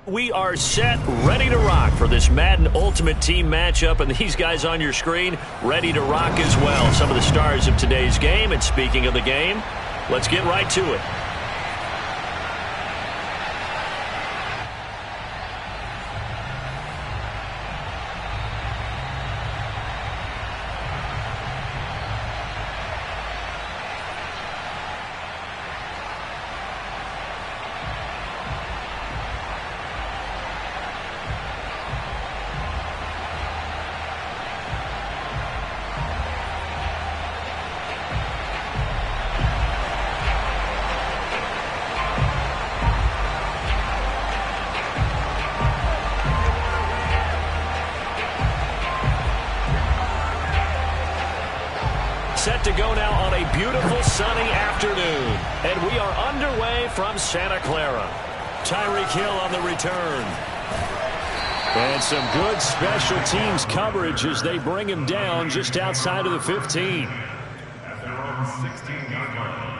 We are set, ready to rock for this Madden Ultimate Team matchup, and these guys on your screen ready to rock as well. Some of the stars of today's game, and speaking of the game, let's get right to it. Set to go now on a beautiful sunny afternoon. And we are underway from Santa Clara. Tyreek Hill on the return. And some good special teams coverage as they bring him down just outside of the 15. At their own 16-yard line.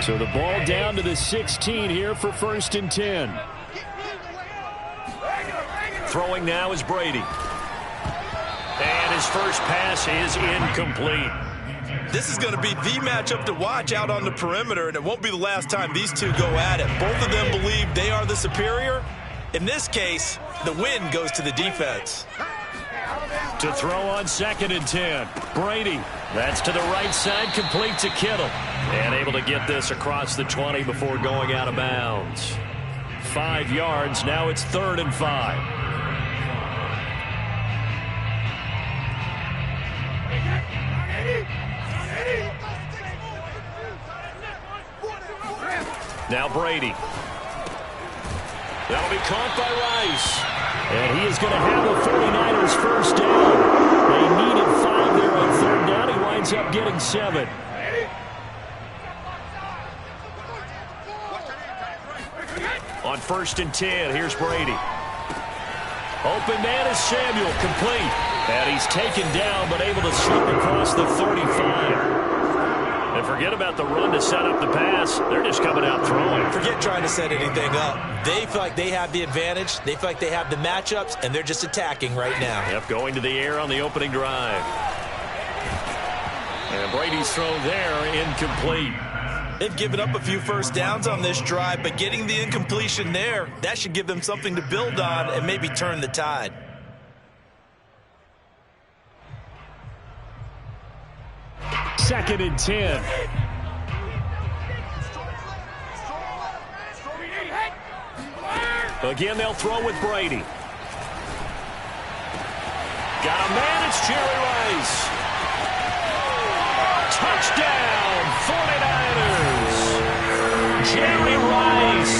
So the ball down to the 16 here for 1st and 10. Throwing now is Brady. And his first pass is incomplete. This is going to be the matchup to watch out on the perimeter, and it won't be the last time these two go at it. Both of them believe they are the superior. In this case, the win goes to the defense. To throw on 2nd and 10. Brady. That's to the right side, complete to Kittle. And able to get this across the 20 before going out of bounds. 5 yards, now it's 3rd and 5. Now Brady. That'll be caught by Rice. And he is going to have the 49ers first down. They needed 5 there on 3rd down. He winds up getting 7. On 1st and 10, here's Brady. Open man is Samuel, complete. And he's taken down, but able to slip across the 35. And forget about the run to set up the pass. They're just coming out throwing. Forget trying to set anything up. They feel like they have the advantage. They feel like they have the matchups, and they're just attacking right now. Yep, going to the air on the opening drive. And Brady's throw there, incomplete. They've given up a few first downs on this drive, but getting the incompletion there, that should give them something to build on and maybe turn the tide. Second and 10. Again, they'll throw with Brady. Got a man, it's Jerry Rice. Touchdown, 49ers. Jerry Rice,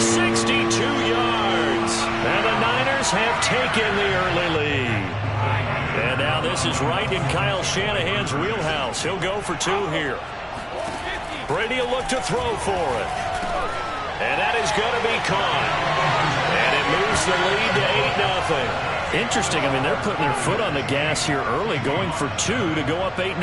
62 yards. And the Niners have taken the early lead. And now this is right in Kyle Shanahan's wheelhouse. He'll go for 2 here. Brady will look to throw for it. And that is going to be caught. And it moves the lead to 8-0. Interesting. I mean, they're putting their foot on the gas here early, going for 2 to go up 8-0.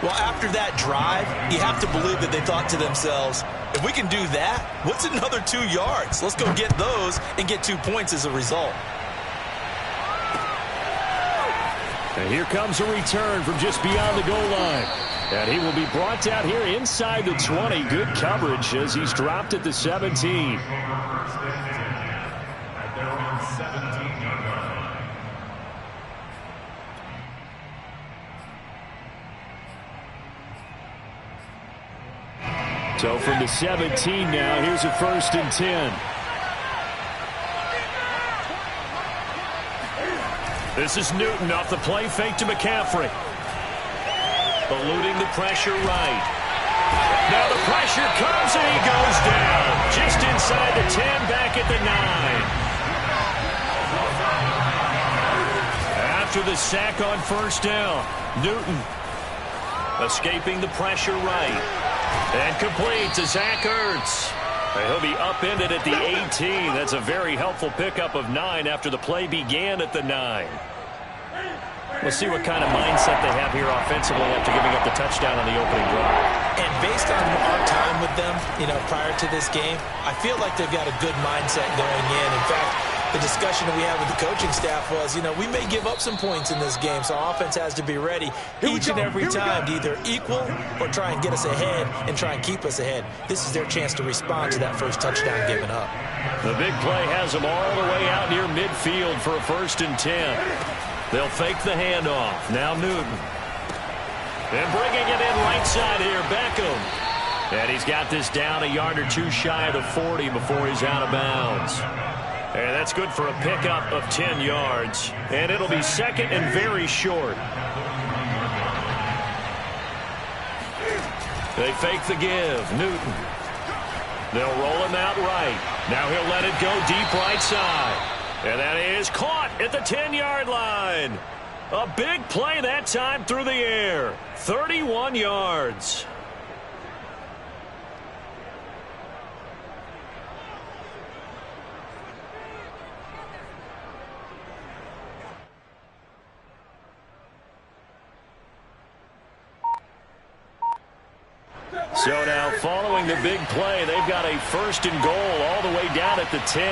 Well, after that drive, you have to believe that they thought to themselves, if we can do that, what's another 2 yards? Let's go get those and get 2 points as a result. And here comes a return from just beyond the goal line. And he will be brought down here inside the 20. Good coverage as he's dropped at the 17. At their own 17-yard line. So from the 17 now, here's a 1st and 10. This is Newton off the play fake to McCaffrey. Eluding the pressure right. Now the pressure comes and he goes down. Just inside the 10, back at the 9. After the sack on 1st down, Newton escaping the pressure right. And complete to Zach Ertz. He'll be upended at the 18. That's a very helpful pickup of 9 after the play began at the 9. We'll see what kind of mindset they have here offensively after giving up the touchdown on the opening drive. And based on our time with them, prior to this game, I feel like they've got a good mindset going in. In fact, the discussion that we had with the coaching staff was, we may give up some points in this game, so our offense has to be ready each and every time to either equal or try and get us ahead and try and keep us ahead. This is their chance to respond to that first touchdown given up. The big play has them all the way out near midfield for a 1st and 10. They'll fake the handoff. Now Newton. And bringing it in right side here, Beckham. And he's got this down a yard or two shy of the 40 before he's out of bounds. And that's good for a pickup of 10 yards. And it'll be 2nd and very short. They fake the give. Newton. They'll roll him out right. Now he'll let it go deep right side. And that is caught at the 10-yard line. A big play that time through the air. 31 yards. So now following the big play, they've got a 1st and goal all the way down at the 10.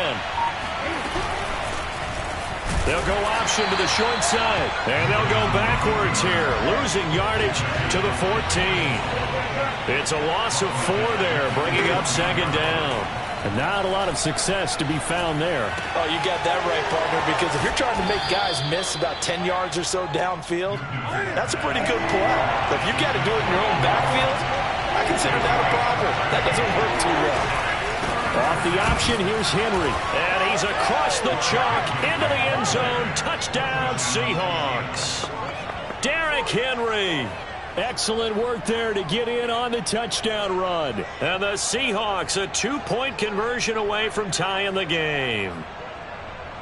They'll go option to the short side, and they'll go backwards here, losing yardage to the 14. It's a loss of 4 there, bringing up 2nd down. And not a lot of success to be found there. Oh, you got that right, partner, because if you're trying to make guys miss about 10 yards or so downfield, that's a pretty good play. But if you've got to do it in your own backfield, I consider that a problem. That doesn't work too well. Off the option, here's Henry. And he's across the chalk into the end zone. Touchdown, Seahawks. Derrick Henry. Excellent work there to get in on the touchdown run. And the Seahawks a 2-point conversion away from tying the game.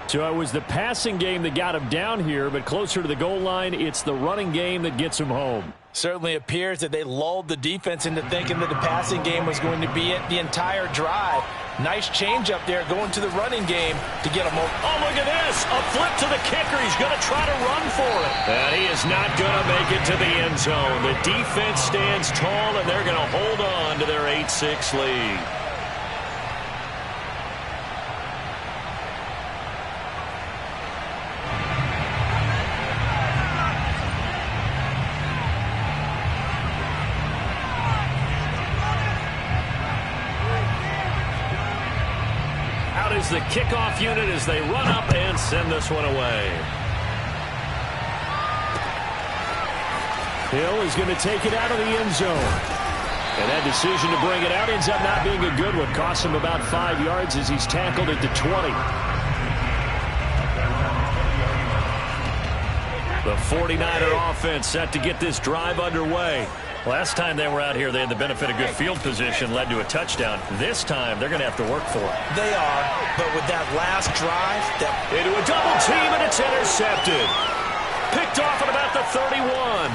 So it was the passing game that got him down here, but closer to the goal line, it's the running game that gets him home. Certainly appears that they lulled the defense into thinking that the passing game was going to be it the entire drive. Nice change up there going to the running game to get him over. Oh, look at this. A flip to the kicker. He's going to try to run for it. And he is not going to make it to the end zone. The defense stands tall, and they're going to hold on to their 8-6 lead. The kickoff unit as they run up and send this one away. Hill is going to take it out of the end zone. And that decision to bring it out ends up not being a good one. Costs him about 5 yards as he's tackled at the 20. The 49er offense set to get this drive underway. Last time they were out here, they had the benefit of good field position, led to a touchdown. This time, they're going to have to work for it. They are, but with that last drive, into a double team, and it's intercepted. Picked off at about the 31.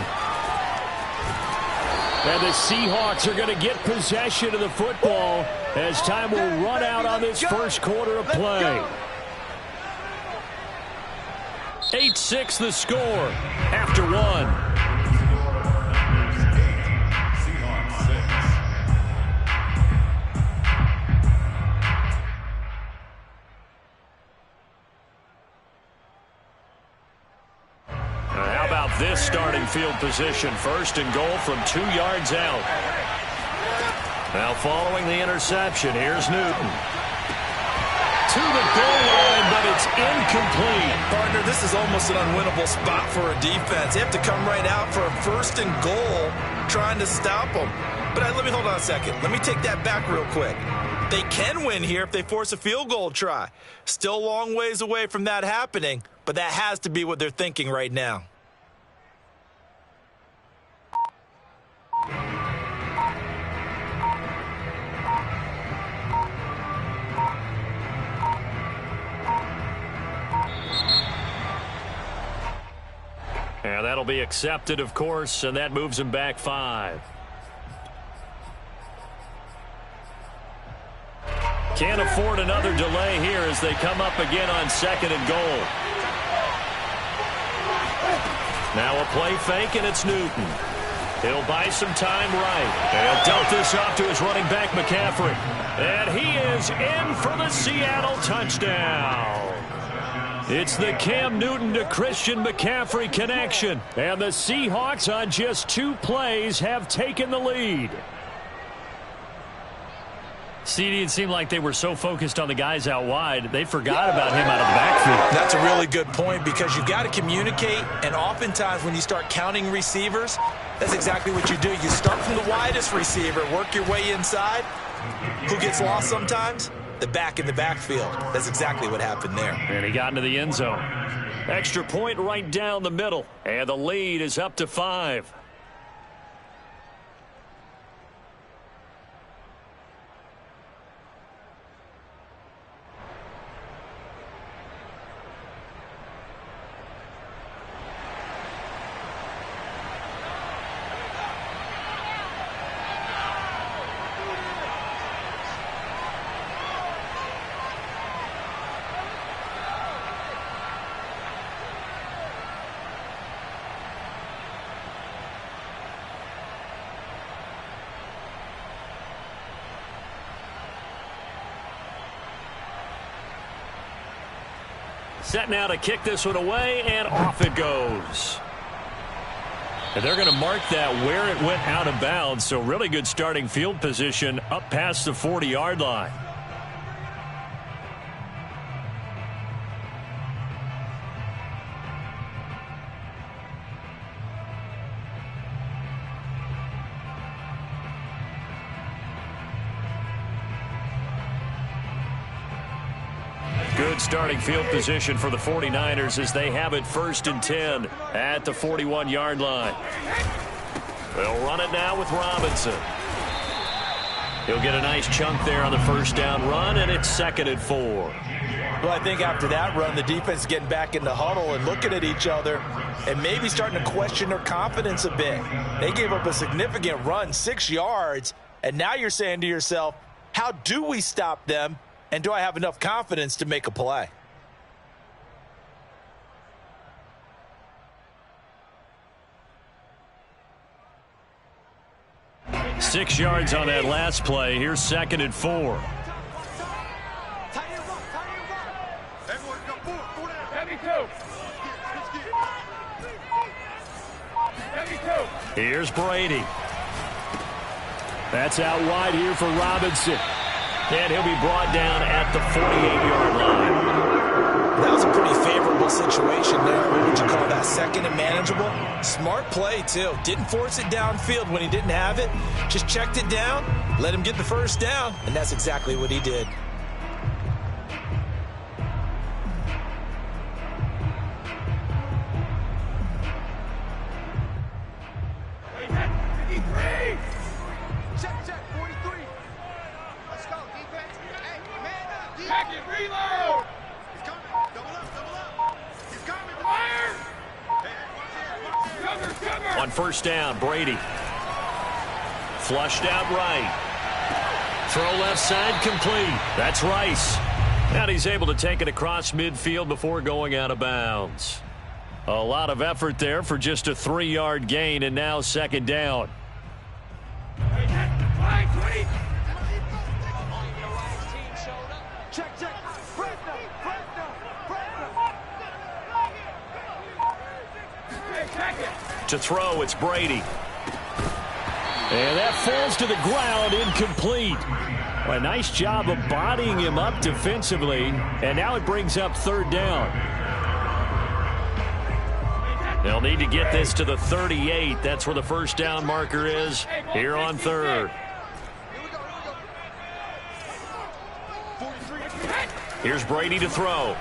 And the Seahawks are going to get possession of the football as time will run out on this first quarter of play. 8-6 the score after 1. This starting field position, 1st and goal from 2 yards out. Now following the interception, here's Newton. To the goal line, but it's incomplete. Partner, this is almost an unwinnable spot for a defense. They have to come right out for a 1st and goal trying to stop them. But let me hold on a second. Let me take that back real quick. They can win here if they force a field goal try. Still a long ways away from that happening, but that has to be what they're thinking right now. And that'll be accepted, of course, and that moves him back 5. Can't afford another delay here as they come up again on 2nd and goal. Now a play fake, and it's Newton. He'll buy some time right. And he'll dump this off to his running back, McCaffrey. And he is in for the Seattle touchdown. It's the Cam Newton to Christian McCaffrey connection. And the Seahawks on just 2 plays have taken the lead. CD, it seemed like they were so focused on the guys out wide, they forgot about him out of the backfield. That's a really good point because you've got to communicate, and oftentimes when you start counting receivers, that's exactly what you do. You start from the widest receiver, work your way inside. Who gets lost sometimes? The back in the backfield. That's exactly what happened there. And he got into the end zone. Extra point right down the middle, and the lead is up to 5. Set now to kick this one away, and off it goes. And they're going to mark that where it went out of bounds, so really good starting field position up past the 40-yard line. Good starting field position for the 49ers as they have it 1st and 10 at the 41-yard line. They'll run it now with Robinson. He'll get a nice chunk there on the 1st down run, and it's 2nd and 4. Well, I think after that run, the defense is getting back in the huddle and looking at each other and maybe starting to question their confidence a bit. They gave up a significant run, 6 yards, and now you're saying to yourself, how do we stop them? And do I have enough confidence to make a play? Six yards on that last play. Here's 2nd and 4. Here's Brady. That's out wide here for Robinson. And he'll be brought down at the 48-yard line. That was a pretty favorable situation there. What would you call that? 2nd and manageable? Smart play, too. Didn't force it downfield when he didn't have it. Just checked it down, let him get the 1st down, and that's exactly what he did. On 1st down, Brady. Flushed out right. Throw left side complete. That's Rice. And he's able to take it across midfield before going out of bounds. A lot of effort there for just a 3-yard gain, and now 2nd down. To throw, it's Brady. And that falls to the ground, incomplete. Well, a nice job of bodying him up defensively, and now it brings up 3rd down. They'll need to get this to the 38. That's where the 1st down marker is here on 3rd. Here's Brady to throw.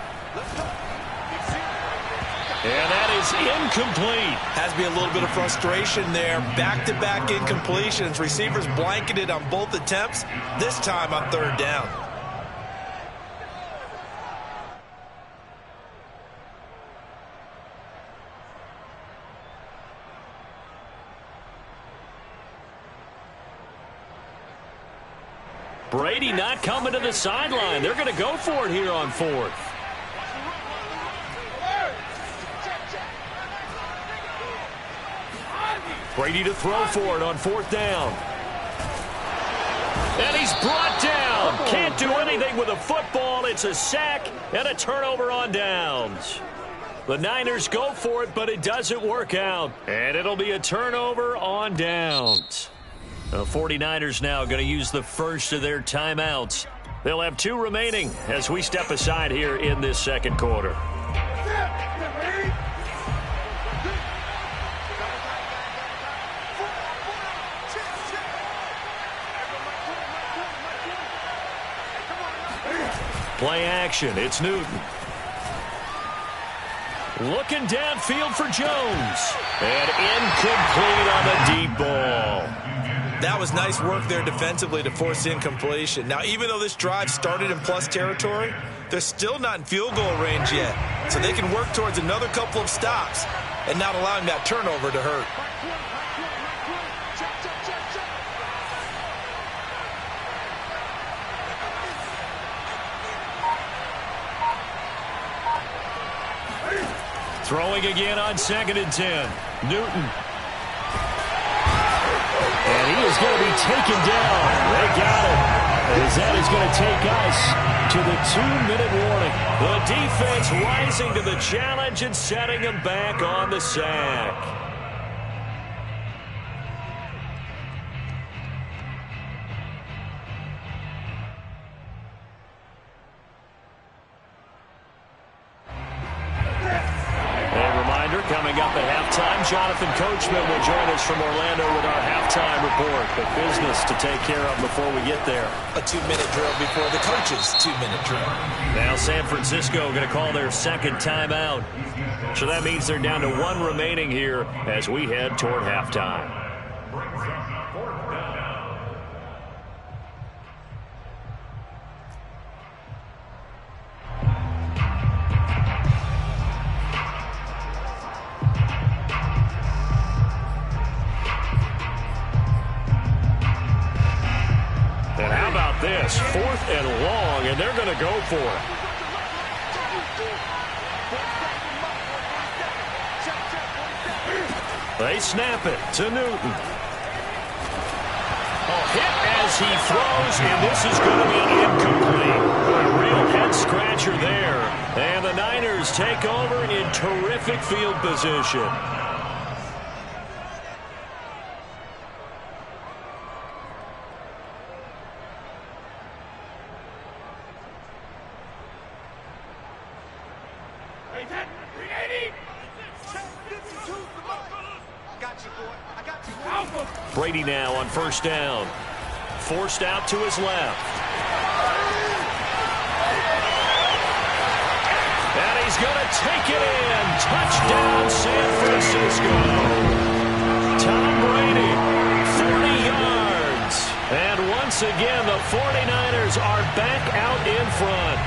And that is incomplete. Has to be a little bit of frustration there. Back-to-back incompletions. Receivers blanketed on both attempts, this time on 3rd down. Brady not coming to the sideline. They're going to go for it here on 4th. Brady to throw for it on 4th down. And he's brought down. Can't do anything with a football. It's a sack and a turnover on downs. The Niners go for it, but it doesn't work out. And it'll be a turnover on downs. The 49ers now going to use the first of their timeouts. They'll have 2 remaining as we step aside here in this second quarter. Play action. It's Newton. Looking downfield for Jones. And incomplete on the deep ball. That was nice work there defensively to force incompletion. Now, even though this drive started in plus territory, they're still not in field goal range yet. So they can work towards another couple of stops and not allowing that turnover to hurt. Throwing again on 2nd and 10. Newton. And he is going to be taken down. They got it. As that is going to take us to the 2-minute warning. The defense rising to the challenge and setting them back on the sack. Coming up at halftime, Jonathan Coachman will join us from Orlando with our halftime report. But business to take care of before we get there. A 2-minute drill before the coach's 2-minute drill. Now San Francisco going to call their second timeout. So that means they're down to 1 remaining here as we head toward halftime. And how about this? 4th and long, and they're going to go for it. They snap it to Newton. Hit as he throws, and this is going to be incomplete. A real head-scratcher there. And the Niners take over in terrific field position. Brady now on 1st down. Forced out to his left. And he's going to take it in. Touchdown, San Francisco. Tom Brady, 40 yards. And once again, the 49ers are back out in front.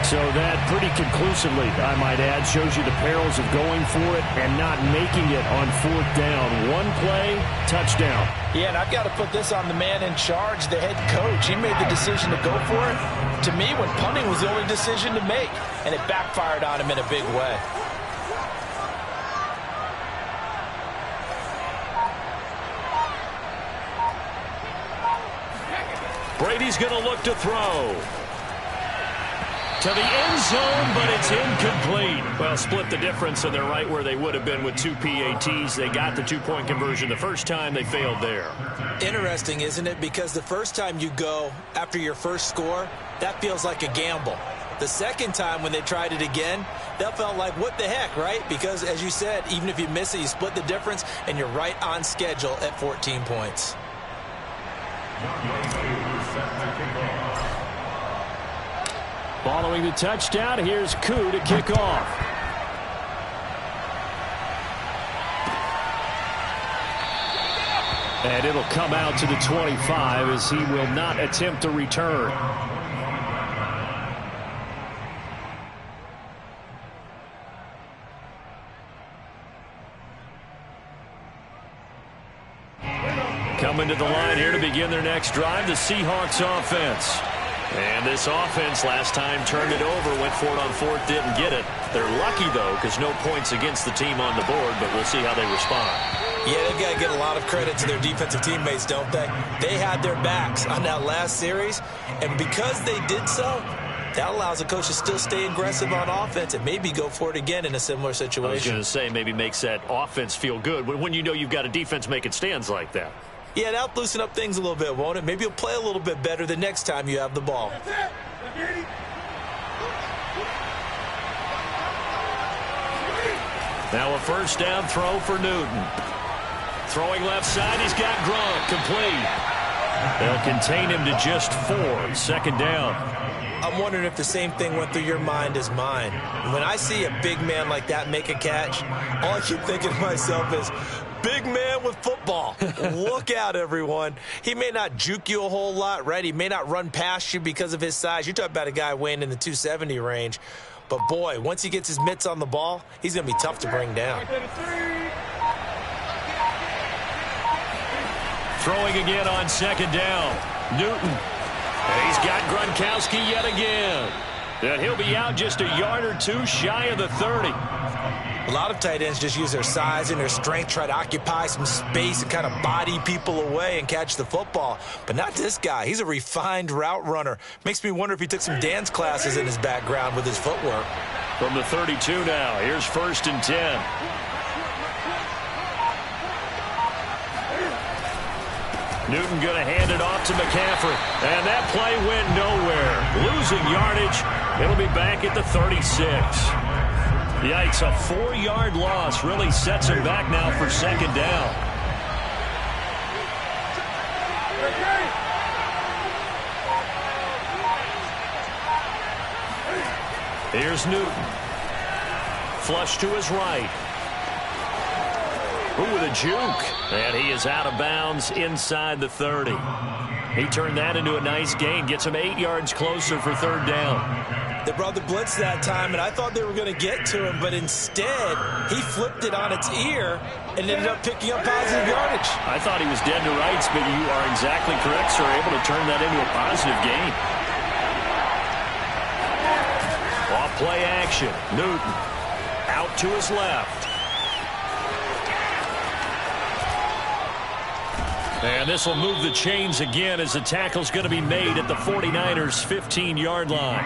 So that pretty conclusively, I might add, shows you the perils of going for it and not making it on 4th down. 1 play, touchdown. Yeah, and I've got to put this on the man in charge, the head coach. He made the decision to go for it. To me, when punting was the only decision to make, and it backfired on him in a big way. Brady's going to look to throw. To the end zone, but it's incomplete. Well, split the difference, and they're right where they would have been with 2 PATs. They got the 2-point conversion the first time. They failed there. Interesting, isn't it? Because the first time you go after your first score, that feels like a gamble. The second time when they tried it again, that felt like, what the heck, right? Because, as you said, even if you miss it, you split the difference, and you're right on schedule at 14 points. Following the touchdown, here's Koo to kick off. And it'll come out to the 25 as he will not attempt a return. Coming to the line here to begin their next drive, the Seahawks offense. And this offense last time turned it over, went for it on fourth, didn't get it. They're lucky, though, because no points against the team on the board, but we'll see how they respond. Yeah, they've got to get a lot of credit to their defensive teammates, don't they? They had their backs on that last series, and because they did so, that allows the coach to still stay aggressive on offense and maybe go for it again in a similar situation. I was going to say maybe makes that offense feel good when you know you've got a defense making stands like that. Yeah, that'll loosen up things a little bit, won't it? Maybe you'll play a little bit better the next time you have the ball. Now a first down throw for Newton. Throwing left side, he's got Gronk, complete. They'll contain him to just 4, second down. I'm wondering if the same thing went through your mind as mine. When I see a big man like that make a catch, all I keep thinking to myself is, big man with football. Look out, everyone. He may not juke you a whole lot, right? He may not run past you because of his size. You're talking about a guy weighing in the 270 range. But, boy, once he gets his mitts on the ball, he's going to be tough to bring down. Throwing again on second down. Newton. And he's got Gronkowski yet again. And he'll be out just a yard or two shy of the 30. A lot of tight ends just use their size and their strength, try to occupy some space and kind of body people away and catch the football. But not this guy. He's a refined route runner. Makes me wonder if he took some dance classes in his background with his footwork. From the 32 now, here's 1st and 10. Newton going to hand it off to McCaffrey. And that play went nowhere. Losing yardage. It'll be back at the 36. Yikes, a 4-yard loss really sets him back now for second down. Here's Newton. Flush to his right. Ooh, with a juke. And he is out of bounds inside the 30. He turned that into a nice gain. Gets him 8 yards closer for third down. They brought the blitz that time, and I thought they were going to get to him, but instead, he flipped it on its ear and ended up picking up positive yardage. I thought he was dead to rights, but you are exactly correct, sir. Able to turn that into a positive gain. Off play action. Newton out to his left. And this will move the chains again as the tackle's going to be made at the 49ers' 15-yard line.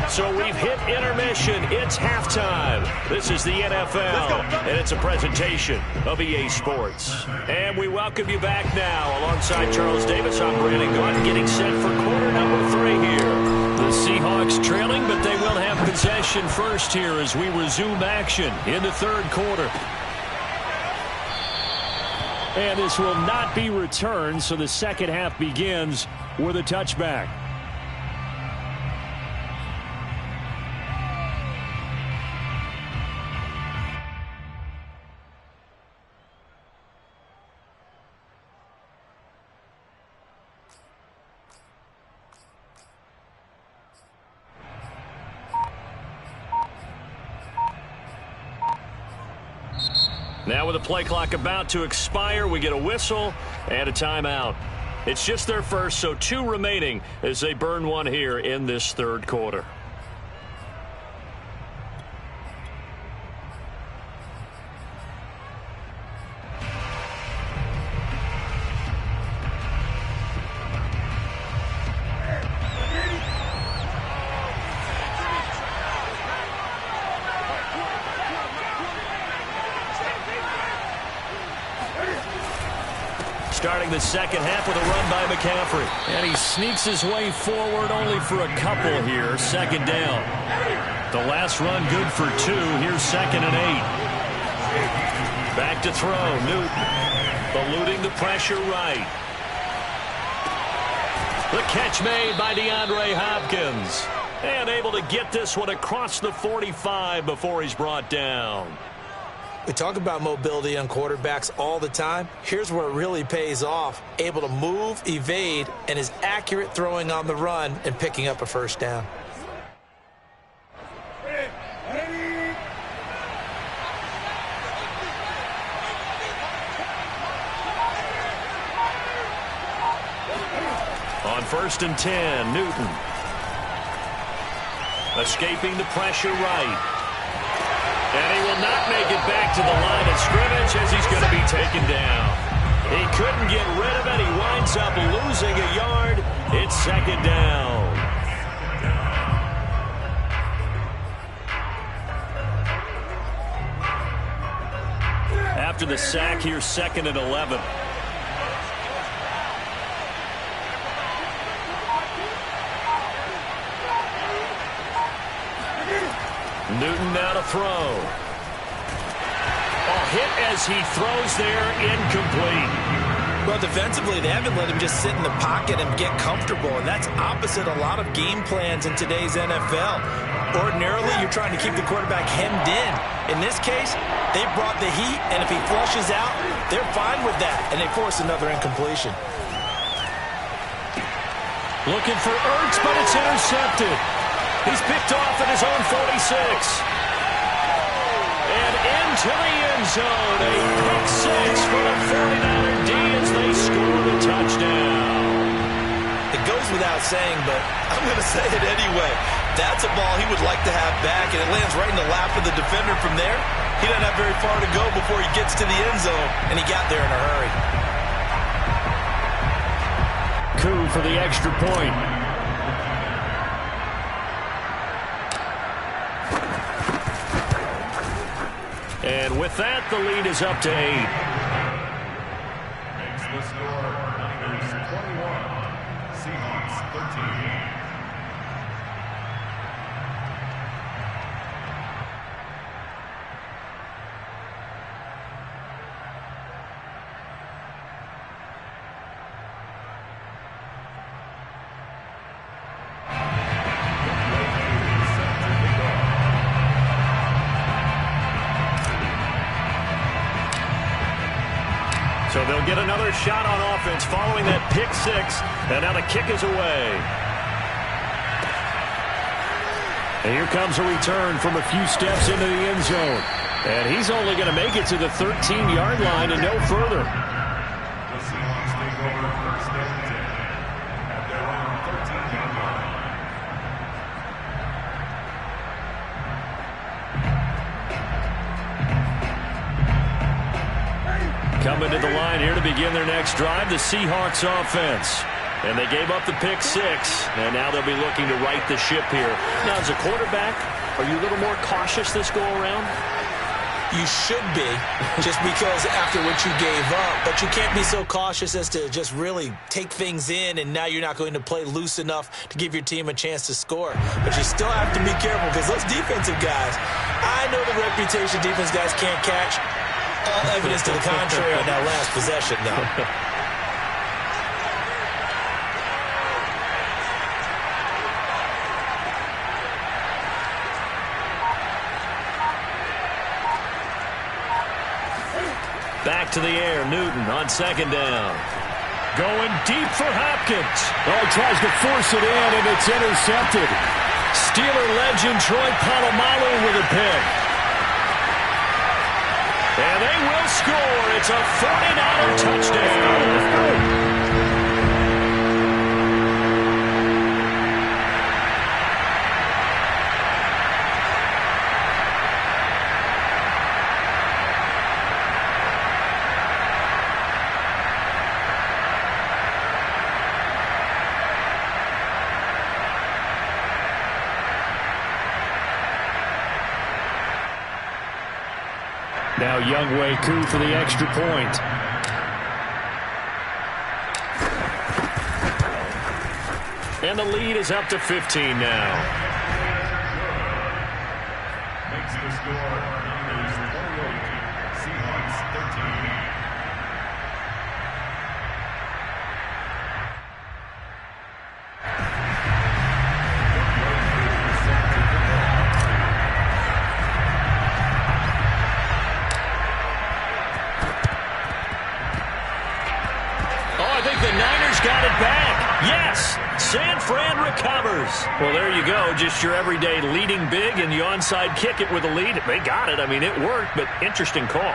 So we've hit intermission. It's halftime. This is the NFL, and it's a presentation of EA Sports. And we welcome you back now. Alongside Charles Davis, I'm Brandon Gaudin, getting set for quarter number 3 here. The Seahawks trailing, but they will have possession first here as we resume action in the third quarter. And this will not be returned, so the second half begins with a touchback. Now with the play clock about to expire, we get a whistle and a timeout. It's just their first, so 2 remaining as they burn one here in this third quarter. Starting the second half with a run by McCaffrey. And he sneaks his way forward only for a couple here. Second down. The last run good for 2. Here's 2nd and 8. Back to throw. Newton eluding the pressure right. The catch made by DeAndre Hopkins. And able to get this one across the 45 before he's brought down. We talk about mobility on quarterbacks all the time. Here's where it really pays off. Able to move, evade, and is accurate throwing on the run and picking up a first down. 1st and 10. Newton. Escaping the pressure right. And he will not make it back to the line of scrimmage as he's going to be taken down. He couldn't get rid of it. He winds up losing a yard. It's 2nd down. After the sack, here's 2nd and 11. Newton now to throw. A hit as he throws there, incomplete. Well, defensively, they haven't let him just sit in the pocket and get comfortable, and that's opposite a lot of game plans in today's NFL. Ordinarily, you're trying to keep the quarterback hemmed in. In this case, they brought the heat, and if he flushes out, they're fine with that, and they force another incompletion. Looking for Ertz, but it's intercepted. He's picked off at his own 46. And into the end zone. A pick six for the 49er D as they score the touchdown. It goes without saying, but I'm going to say it anyway. That's a ball he would like to have back, and it lands right in the lap of the defender from there. He doesn't have very far to go before he gets to the end zone, and he got there in a hurry. Coup for the extra point. And with that, the lead is up to 8. Makes the score Niners 21, Seahawks 13. So they'll get another shot on offense following that pick six. And now the kick is away. And here comes a return from a few steps into the end zone. And he's only going to make it to the 13-yard line and no further. The Seahawks take over 1st and 10 at their own 13-yard line. Coming to the line here to begin their next drive, the Seahawks offense. And they gave up the pick six, and now they'll be looking to right the ship here. Now, as a quarterback, are you a little more cautious this go-around? You should be, just because after what you gave up. But you can't be so cautious as to just really take things in, and now you're not going to play loose enough to give your team a chance to score. But you still have to be careful, because those defensive guys, I know the reputation defense guys can't catch. All evidence to the contrary on that last possession, though. Back to the air, Newton on 2nd down. Going deep for Hopkins. Oh, he tries to force it in, and it's intercepted. Steeler legend Troy Polamalu with a pick. And they will score. It's a 49er touchdown. Now Youngway coup for the extra point. And the lead is up to 15 now. Makes the score Niners 28, Seahawks 13. Got it back. Yes, San Fran recovers. Well, there you go. Just your everyday leading big, and you onside kick it with a lead. They got it. I mean, it worked, but interesting call.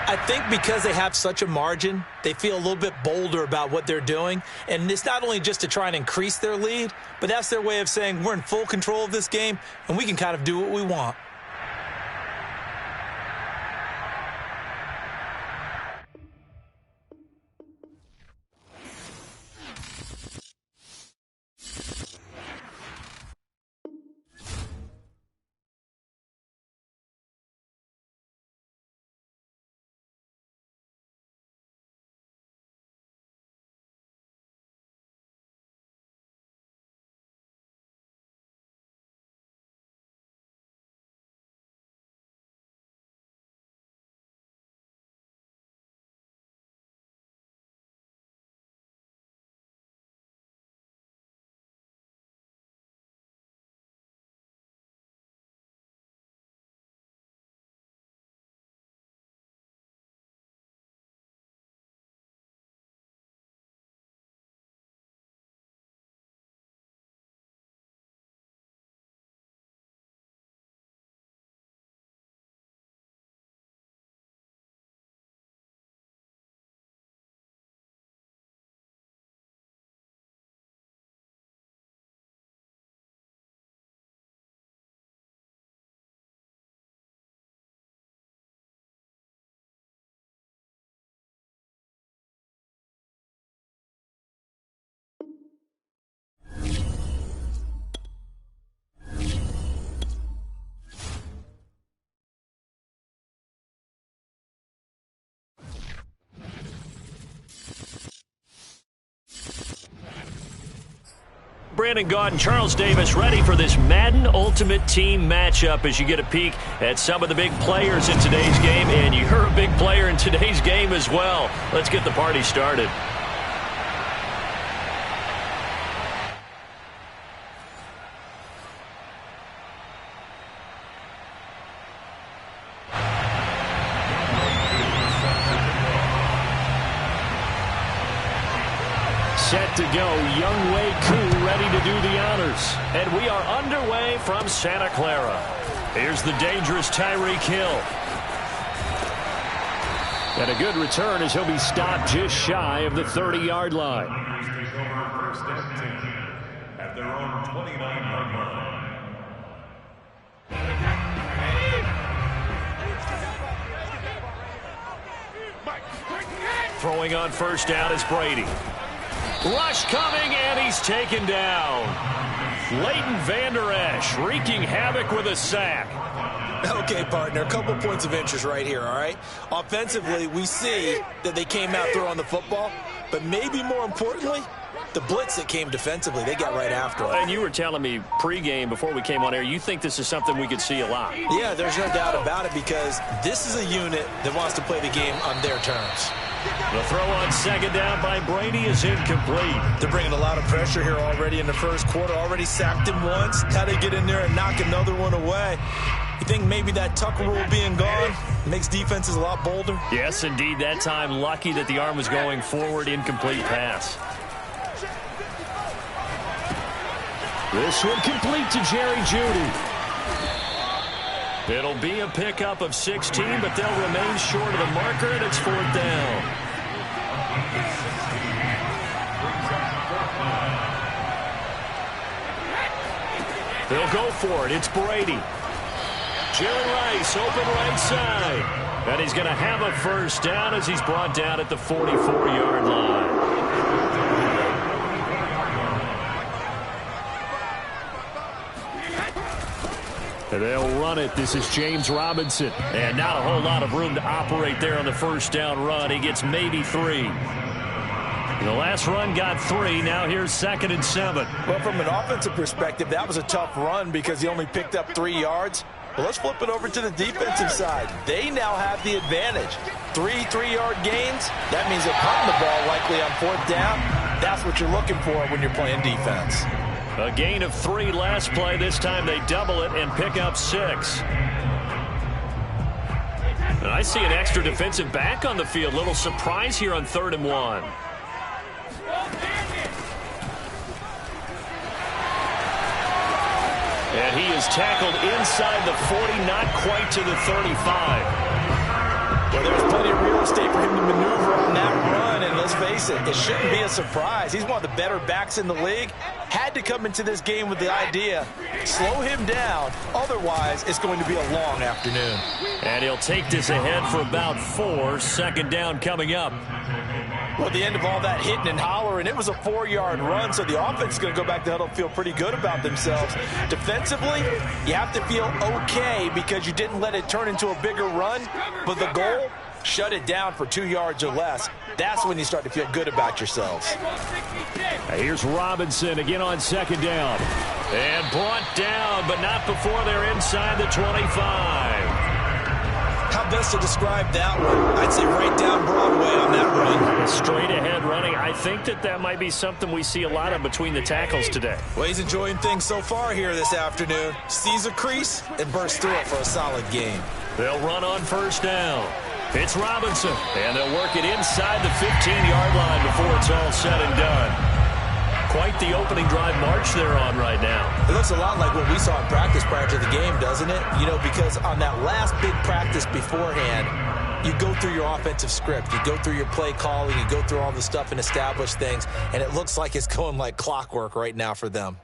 I think because they have such a margin, they feel a little bit bolder about what they're doing. And it's not only just to try and increase their lead, but that's their way of saying we're in full control of this game, and we can kind of do what we want. Brandon Gaud and Charles Davis ready for this Madden Ultimate Team matchup as you get a peek at some of the big players in today's game. And you're a big player in today's game as well. Let's get the party started. Set to go, Young Wei Koo ready to do the honors. And we are underway from Santa Clara. Here's the dangerous Tyreek Hill. And a good return as he'll be stopped just shy of the 30-yard line. Take over first and 10 at their own 29-yard line. Throwing on first down is Brady. Rush coming, and he's taken down. Leighton Vander Esch wreaking havoc with a sack. Okay, partner, a couple points of interest right here, all right? Offensively, we see that they came out throwing the football, but maybe more importantly, the blitz that came defensively, they got right after it. And you were telling me pregame before we came on air, you think this is something we could see a lot. Yeah, there's no doubt about it because this is a unit that wants to play the game on their terms. The throw on second down by Brady is incomplete. They're bringing a lot of pressure here already in the first quarter. Already sacked him once. How they get in there and knock another one away. You think maybe that Tucker rule being gone makes defenses a lot bolder? Yes, indeed. That time lucky that the arm was going forward. Incomplete pass. This one complete to Jerry Jeudy. It'll be a pickup of 16, but they'll remain short of the marker, and it's fourth down. They'll go for it. It's Brady. Jerry Rice, open right side. And he's going to have a first down as he's brought down at the 44-yard line. They'll run it. This is James Robinson. And not a whole lot of room to operate there on the first down run. He gets maybe 3. The last run got 3. Now here's 2nd and 7. Well, from an offensive perspective, that was a tough run because he only picked up 3 yards. But let's flip it over to the defensive side. They now have the advantage. 3 3-yard gains. That means they're punting the ball likely on fourth down. That's what you're looking for when you're playing defense. A gain of 3 last play. This time they double it and pick up 6. And I see an extra defensive back on the field. Little surprise here on 3rd and 1. And he is tackled inside the 40, not quite to the 35. Well, there's plenty of real estate for him to maneuver on that run, and let's face it, it shouldn't be a surprise. He's one of the better backs in the league. Had to come into this game with the idea, slow him down, otherwise it's going to be a long afternoon. And he'll take this ahead for about 4. Second down coming up. Well, at the end of all that hitting and hollering, it was a 4-yard run, so the offense is going to go back to the huddle and feel pretty good about themselves. Defensively, you have to feel okay because you didn't let it turn into a bigger run, but the goal, shut it down for 2 yards or less. That's when you start to feel good about yourselves. Here's Robinson again on second down. And brought down, but not before they're inside the 25. How best to describe that one? I'd say right down Broadway on that run. Straight ahead running. I think that might be something we see a lot of between the tackles today. Well, he's enjoying things so far here this afternoon. Sees a crease and bursts through it for a solid game. They'll run on first down. It's Robinson, and they'll work it inside the 15-yard line before it's all said and done. Quite the opening drive march they're on right now. It looks a lot like what we saw in practice prior to the game, doesn't it? You know, because on that last big practice beforehand, you go through your offensive script. You go through your play calling. You go through all the stuff and establish things, and it looks like it's going like clockwork right now for them.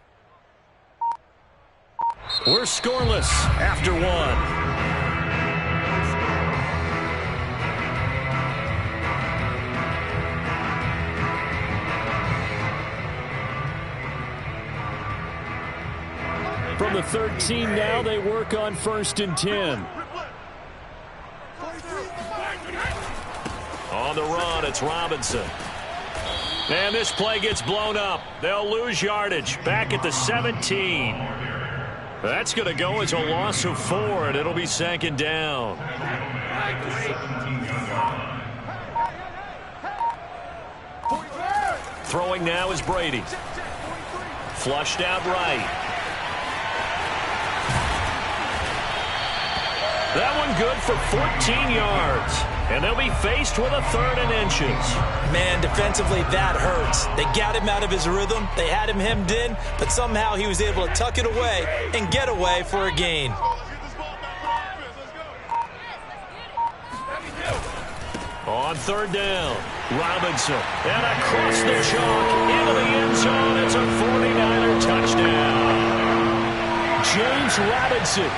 We're scoreless after 1. From the 13 now, they work on 1st and 10. On the run, it's Robinson. And this play gets blown up. They'll lose yardage. Back at the 17. That's going to go as a loss of 4, and it'll be second down. Throwing now is Brady. Flushed out right. That one good for 14 yards. And they'll be faced with a 3rd and inches. Man, defensively, that hurts. They got him out of his rhythm. They had him hemmed in, but somehow he was able to tuck it away and get away for a gain. On 3rd down, Robinson. And across the chalk into the end zone. It's a 49er touchdown. James Robinson.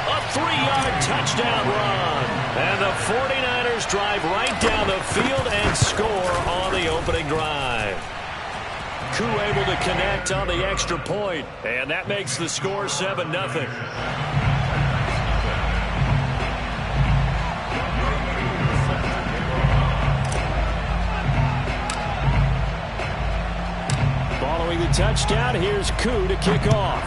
A 3-yard touchdown run. And the 49ers drive right down the field and score on the opening drive. Koo able to connect on the extra point, and that makes the score 7-0. Following the touchdown, here's Koo to kick off.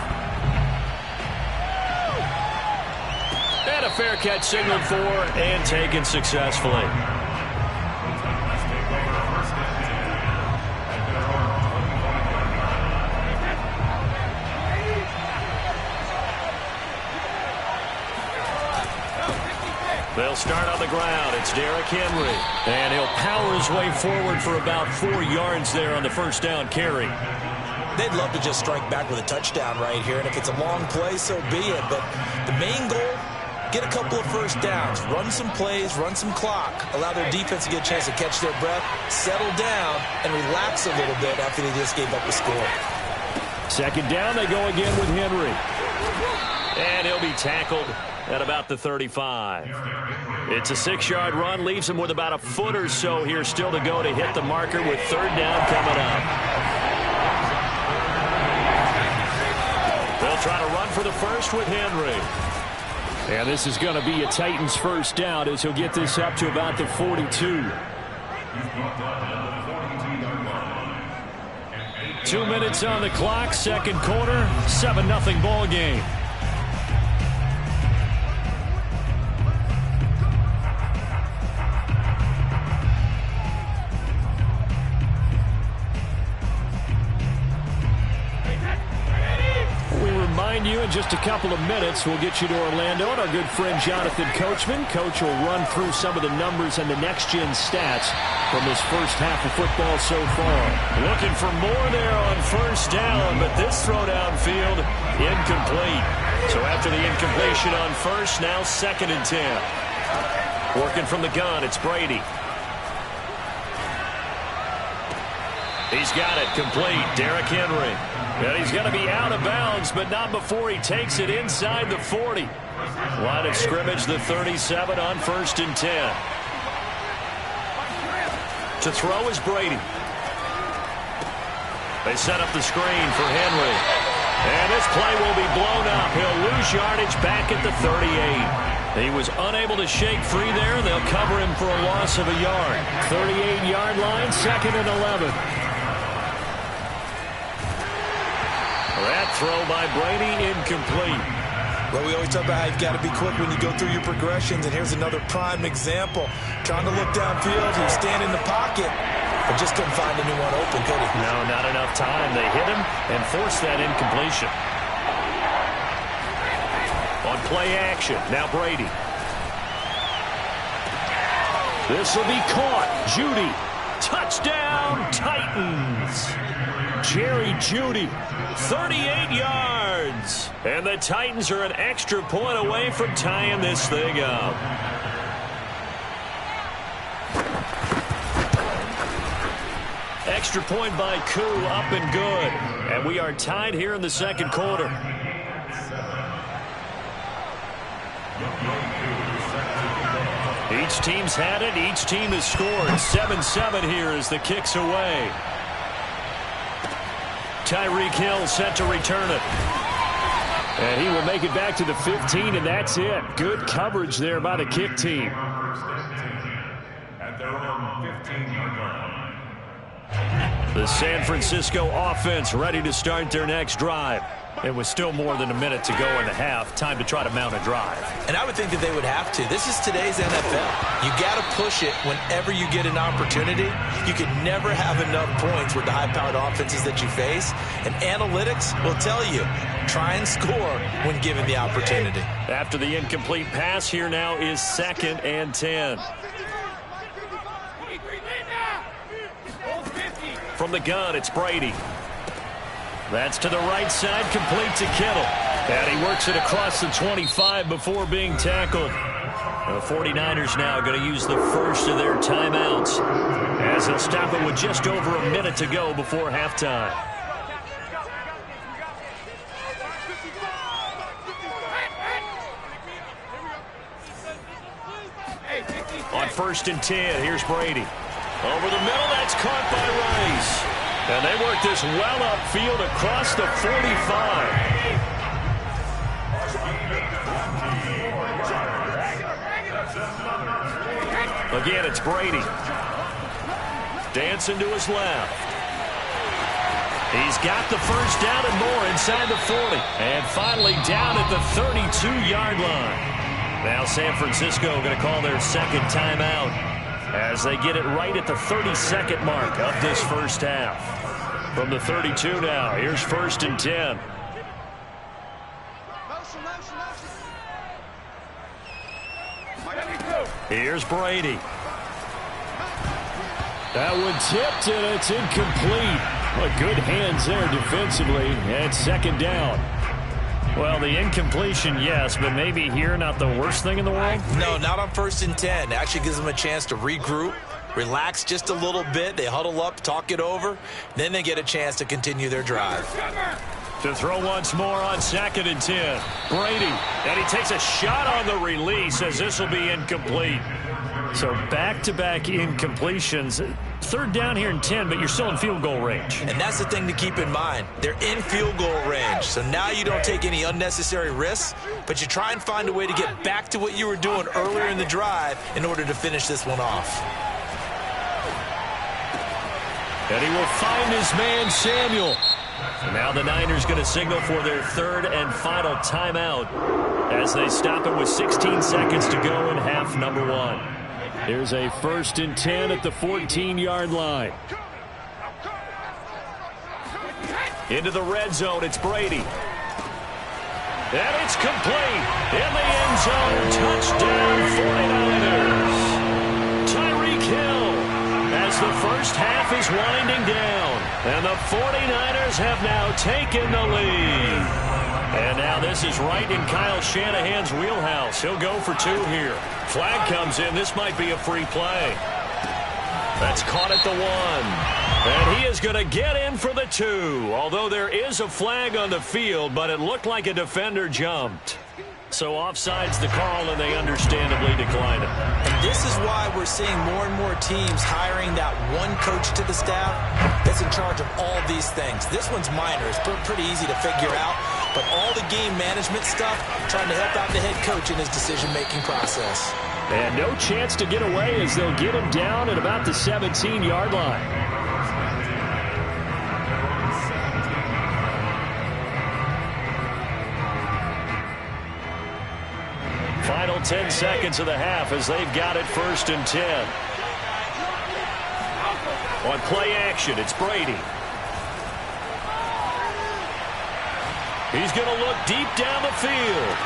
And a fair catch signaled for and taken successfully. They'll start on the ground. It's Derrick Henry. And he'll power his way forward for about 4 yards there on the first down carry. They'd love to just strike back with a touchdown right here. And if it's a long play, so be it. But the main goal, get a couple of first downs. Run some plays, run some clock. Allow their defense to get a chance to catch their breath, settle down, and relax a little bit after they just gave up a score. Second down, they go again with Henry. And he'll be tackled at about the 35. It's a 6-yard run, leaves him with about a foot or so here still to go to hit the marker with 3rd down coming up. They'll try to run for the first with Henry. And this is going to be a Titans first down as he'll get this up to about the 42. 2 minutes on the clock, second quarter, 7-0 ball game. You in just a couple of minutes. We'll get you to Orlando and our good friend Jonathan Coachman. Coach will run through some of the numbers and the next-gen stats from this first half of football so far. Looking for more there on first down, but this throw downfield incomplete. So after the incompletion on first, now 2nd and 10. Working from the gun, it's Brady. He's got it complete. Derrick Henry. And he's going to be out of bounds, but not before he takes it inside the 40. Line of scrimmage, the 37 on 1st and 10. To throw is Brady. They set up the screen for Henry. And this play will be blown up. He'll lose yardage back at the 38. He was unable to shake free there, and they'll cover him for a loss of a yard. 38-yard line, 2nd and 11. That throw by Brady incomplete. Well, we always talk about how you've got to be quick when you go through your progressions, and here's another prime example. Trying to look downfield, he was standing in the pocket, but just couldn't find anyone open, could he? No, not enough time. They hit him and forced that incompletion. On play action, now Brady. This will be caught. Jeudy. Touchdown, Titans. Jerry Jeudy, 38 yards. And the Titans are an extra point away from tying this thing up. Extra point by Koo, up and good. And we are tied here in the 2nd quarter. Each team's had it. Each team has scored. 7-7 here as the kick's away. Tyreek Hill set to return it. And he will make it back to the 15, and that's it. Good coverage there by the kick team. At their own 15-yard line. The San Francisco offense ready to start their next drive. It was still more than a minute to go in the half. Time to try to mount a drive. And I would think that they would have to. This is today's NFL. You got to push it whenever you get an opportunity. You can never have enough points with the high-powered offenses that you face. And analytics will tell you, try and score when given the opportunity. After the incomplete pass, here now is 2nd and 10. From the gun, it's Brady. That's to the right side, complete to Kittle. And he works it across the 25 before being tackled. The 49ers now going to use the first of their timeouts as they'll stop it with just over a minute to go before halftime. On 1st and 10, here's Brady. Over the middle, that's caught by Rice. And they work this well upfield across the 45. Again, it's Brady. Dancing to his left. He's got the first down and more inside the 40. And finally down at the 32-yard line. Now San Francisco going to call their 2nd timeout as they get it right at the 32nd mark of this first half. From the 32 now, here's 1st and 10. Here's Brady. That one tipped, and it's incomplete. Well, good hands there defensively, and 2nd down. Well, the incompletion, yes, but maybe here not the worst thing in the world? No, not on 1st and 10. It actually gives them a chance to regroup, relax just a little bit. They huddle up, talk it over. Then they get a chance to continue their drive. To throw once more on 2nd and 10. Brady, and he takes a shot on the release as this will be incomplete. So back-to-back incompletions. 3rd down here and 10, but you're still in field goal range. And that's the thing to keep in mind. They're in field goal range. So now you don't take any unnecessary risks, but you try and find a way to get back to what you were doing earlier in the drive in order to finish this one off. And he will find his man, Samuel. And now the Niners going to signal for their 3rd and final timeout as they stop it with 16 seconds to go in half number 1. Here's a 1st and 10 at the 14-yard line. Into the red zone, it's Brady. And it's complete. In the end zone, touchdown 49ers. Tyreek Hill as the first half is winding down. And the 49ers have now taken the lead. And now this is right in Kyle Shanahan's wheelhouse. He'll go for 2 here. Flag comes in. This might be a free play. That's caught at the 1. And he is going to get in for the 2. Although there is a flag on the field, but it looked like a defender jumped. So offside's the call, and they understandably decline it. And this is why we're seeing more and more teams hiring that one coach to the staff that's in charge of all these things. This one's minor. It's pretty easy to figure out. But all the game management stuff, trying to help out the head coach in his decision-making process. And no chance to get away as they'll get him down at about the 17-yard line. Final 10 seconds of the half as they've got it 1st and 10. On play action, it's Brady. He's going to look deep down the field.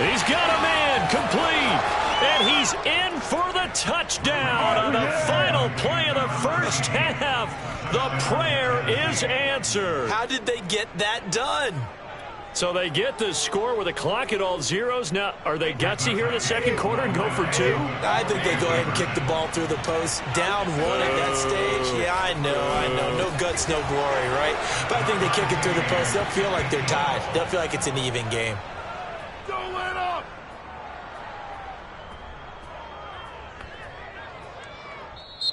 He's got a man complete. And he's in for the touchdown on the final play of the first half. The prayer is answered. How did they get that done? So they get the score with a clock at all zeros. Now, are they gutsy here in the second quarter and go for 2? I think they go ahead and kick the ball through the post. Down 1 at that stage. Yeah, I know. No guts, no glory, right? But I think they kick it through the post. They'll feel like they're tied. They'll feel like it's an even game. Don't let up.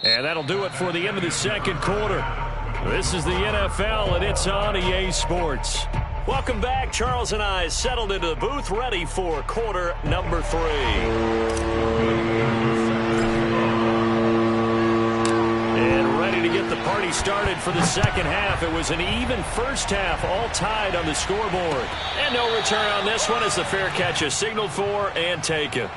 And that'll do it for the end of the second quarter. This is the NFL, and it's on EA Sports. Welcome back. Charles and I settled into the booth, ready for quarter number 3. And ready to get the party started for the second half. It was an even first half, all tied on the scoreboard. And no return on this one as the fair catch is signaled for and taken.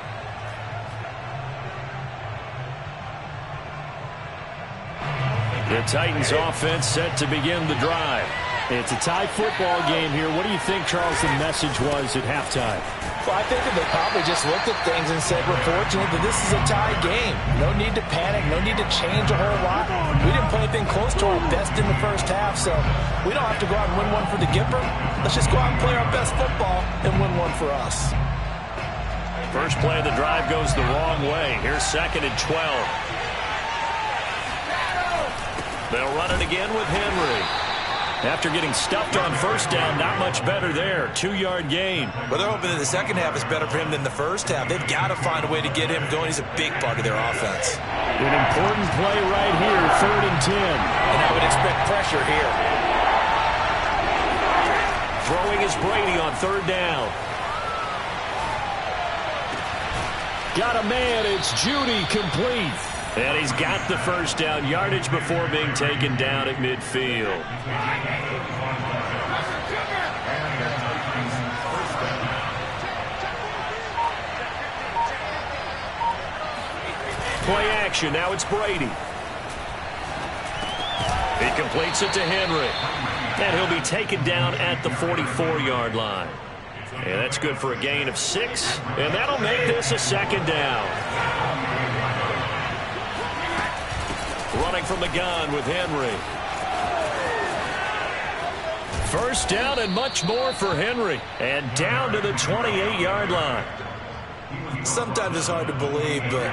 The Titans offense set to begin the drive. It's a tie football game here. What do you think, Charles, the message was at halftime? Well, I think that they probably just looked at things and said, we're fortunate that this is a tie game. No need to panic. No need to change a whole lot. We didn't play anything close to our best in the first half, so we don't have to go out and win one for the Gipper. Let's just go out and play our best football and win one for us. First play of the drive goes the wrong way. Here's 2nd and 12. They'll run it again with Henry. After getting stuffed on first down, not much better there. 2-yard gain. Well, they're hoping that the second half is better for him than the first half. They've got to find a way to get him going. He's a big part of their offense. An important play right here, 3rd and 10. And I would expect pressure here. Throwing is Brady on 3rd down. Got a man, it's Judy, complete. And he's got the first down, yardage before being taken down at midfield. Play action, now it's Brady. He completes it to Henry. And he'll be taken down at the 44-yard line. And that's good for a gain of 6. And that'll make this a 2nd down. Running from the gun with Henry. First down and much more for Henry. And down to the 28-yard line. Sometimes it's hard to believe, but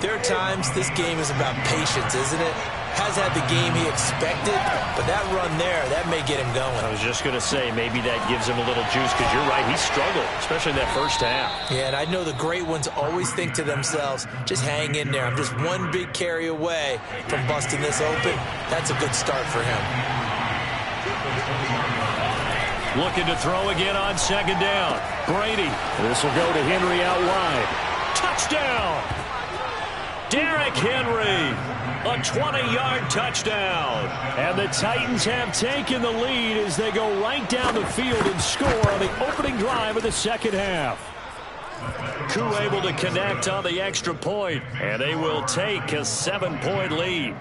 there are times this game is about patience, isn't it? Has had the game he expected, but that run there, that may get him going. I was just going to say, maybe that gives him a little juice, because you're right, he struggled, especially in that first half. Yeah, and I know the great ones always think to themselves, just hang in there. I'm just one big carry away from busting this open. That's a good start for him. Looking to throw again on 2nd down. Brady. This will go to Henry out wide. Touchdown! Derrick Henry. A 20-yard touchdown. And the Titans have taken the lead as they go right down the field and score on the opening drive of the second half. Koo able to connect on the extra point, and they will take a 7-point lead.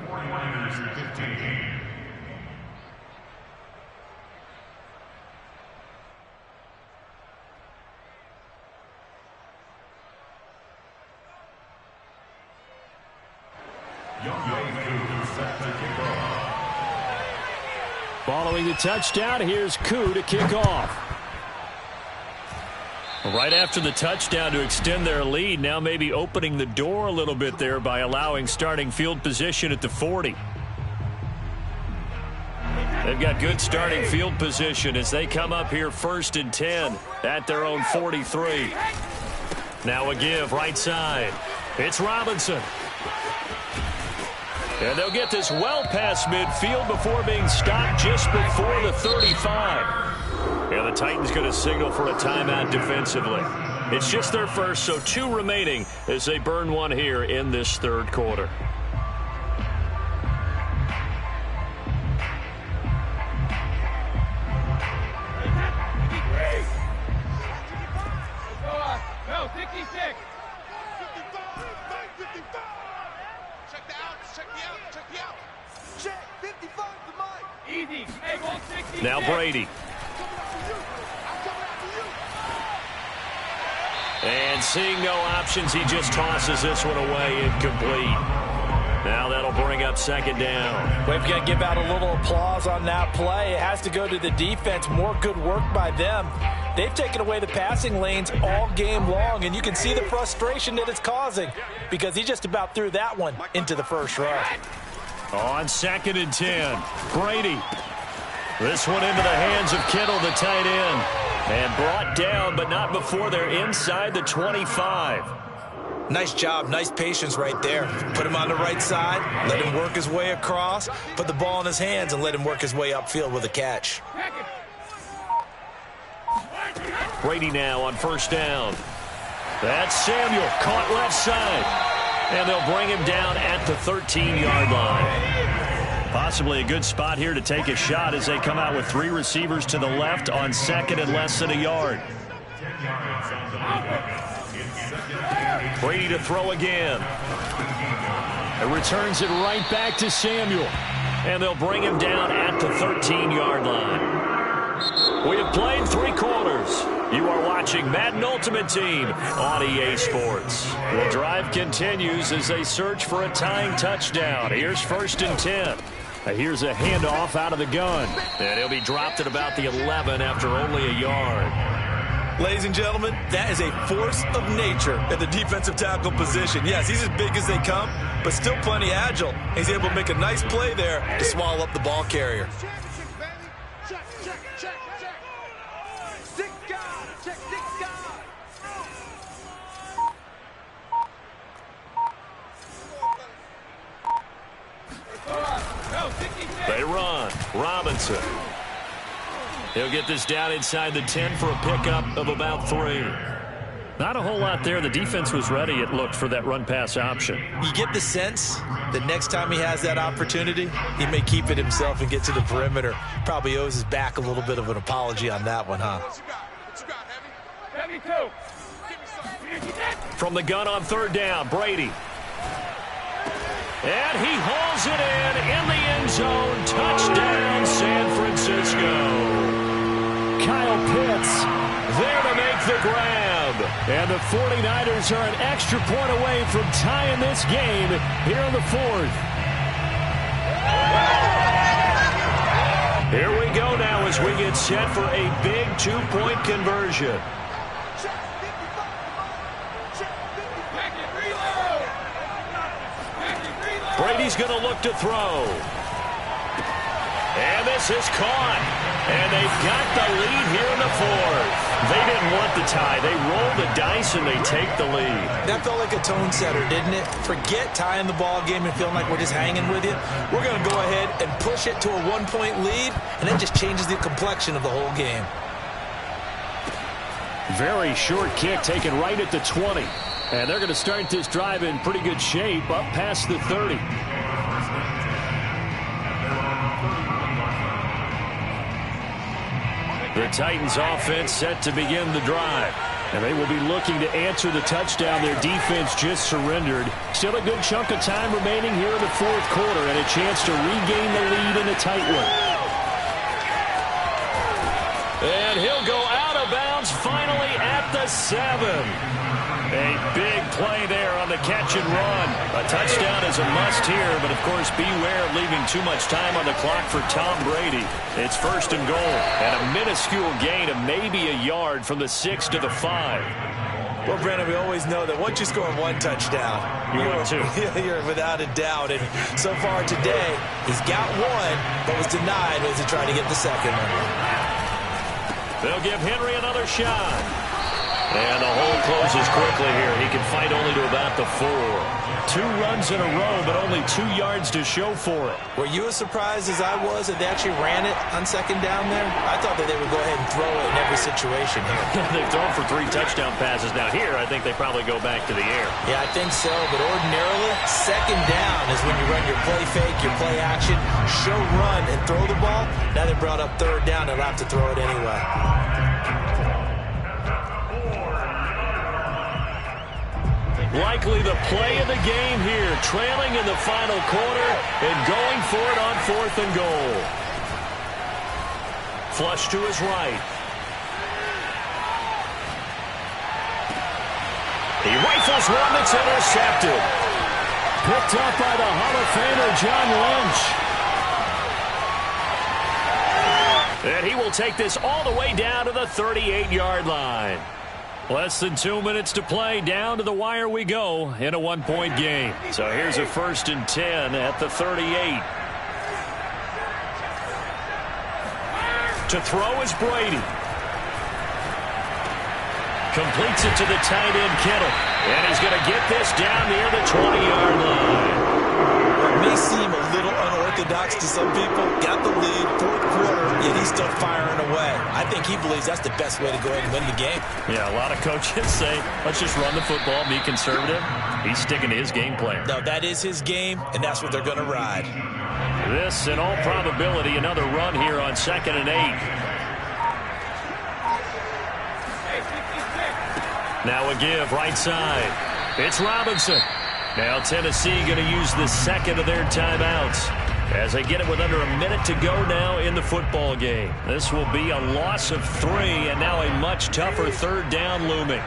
Following the touchdown, here's Koo to kick off. Right after the touchdown to extend their lead, now maybe opening the door a little bit there by allowing starting field position at the 40. They've got good starting field position as they come up here 1st and 10 at their own 43. Now a give right side. It's Robinson. And they'll get this well past midfield before being stopped just before the 35. And the Titans going to signal for a timeout defensively. It's just their first, so 2 remaining as they burn one here in this 3rd quarter. Now Brady. And seeing no options, he just tosses this one away incomplete. Now that'll bring up 2nd down. We've got to give out a little applause on that play. It has to go to the defense. More good work by them. They've taken away the passing lanes all game long, and you can see the frustration that it's causing because he just about threw that one into the first row. On 2nd and 10, Brady. This one into the hands of Kittle, the tight end. And brought down, but not before they're inside the 25. Nice job, nice patience right there. Put him on the right side, let him work his way across, put the ball in his hands, and let him work his way upfield with a catch. Brady now on 1st down. That's Samuel, caught left side. And they'll bring him down at the 13-yard line. Possibly a good spot here to take a shot as they come out with 3 receivers to the left on 2nd and less than a yard. Brady to throw again. It returns it right back to Samuel. And they'll bring him down at the 13-yard line. We have played 3 quarters. You are watching Madden Ultimate Team on EA Sports. The drive continues as they search for a tying touchdown. Here's 1st and 10. Here's a handoff out of the gun. And he'll be dropped at about the 11 after only a yard. Ladies and gentlemen, that is a force of nature at the defensive tackle position. Yes, he's as big as they come, but still plenty agile. He's able to make a nice play there to swallow up the ball carrier. They run. Robinson. He'll get this down inside the 10 for a pickup of about 3. Not a whole lot there. The defense was ready, it looked, for that run-pass option. You get the sense that next time he has that opportunity, he may keep it himself and get to the perimeter. Probably owes his back a little bit of an apology on that one, huh? From the gun on 3rd down, Brady. And he hauls it in the end zone. Touchdown, San Francisco. Kyle Pitts there to make the grab. And the 49ers are an extra point away from tying this game here in the 4th. Here we go now as we get set for a big 2-point conversion. Brady's going to look to throw. And this is caught. And they've got the lead here in the 4th. They didn't want the tie. They roll the dice and they take the lead. That felt like a tone setter, didn't it? Forget tying the ball game and feeling like we're just hanging with you. We're going to go ahead and push it to a 1-point lead, and that just changes the complexion of the whole game. Very short kick taken right at the 20. And they're going to start this drive in pretty good shape up past the 30. The Titans offense set to begin the drive. And they will be looking to answer the touchdown their defense just surrendered. Still a good chunk of time remaining here in the 4th quarter and a chance to regain the lead in a tight one. And he'll go out of bounds finally at the 7. A big play there on the catch and run. A touchdown is a must here, but of course beware of leaving too much time on the clock for Tom Brady. It's 1st and goal, and a minuscule gain of maybe a yard from the 6 to the 5. Well, Brandon, we always know that once you score one touchdown, you're without a doubt. And so far today, he's got one, but was denied as he tried to get the second one. They'll give Henry another shot. And the hole closes quickly here. He can fight only to about the 4. 2 runs in a row, but only 2 yards to show for it. Were you as surprised as I was that they actually ran it on 2nd down there? I thought that they would go ahead and throw it in every situation here. They've thrown for 3 touchdown passes. Now here, I think they probably go back to the air. Yeah, I think so, but ordinarily, 2nd down is when you run your play fake, your play action, show run, and throw the ball. Now they brought up 3rd down. They'll have to throw it anyway. Likely the play of the game here, trailing in the final quarter and going for it on 4th and goal. Flush to his right. He rifles one that's intercepted. Picked up by the Hall of Famer John Lynch. And he will take this all the way down to the 38-yard line. Less than 2 minutes to play. Down to the wire we go in a 1-point game. So here's a 1st and 10 at the 38. To throw is Brady. Completes it to the tight end, Kittle. And he's going to get this down near the 20-yard line. It may seem a little unorthodox to some people. Got the lead, 4th quarter, yet he's still firing away. I think he believes that's the best way to go ahead and win the game. Yeah, a lot of coaches say, let's just run the football, be conservative. He's sticking to his game plan. No, that is his game, and that's what they're going to ride. This, in all probability, another run here on 2nd and 8. Now a give, right side. It's Robinson. Now Tennessee going to use the 2nd of their timeouts as they get it with under a minute to go now in the football game. This will be a loss of 3, and now a much tougher 3rd down looming.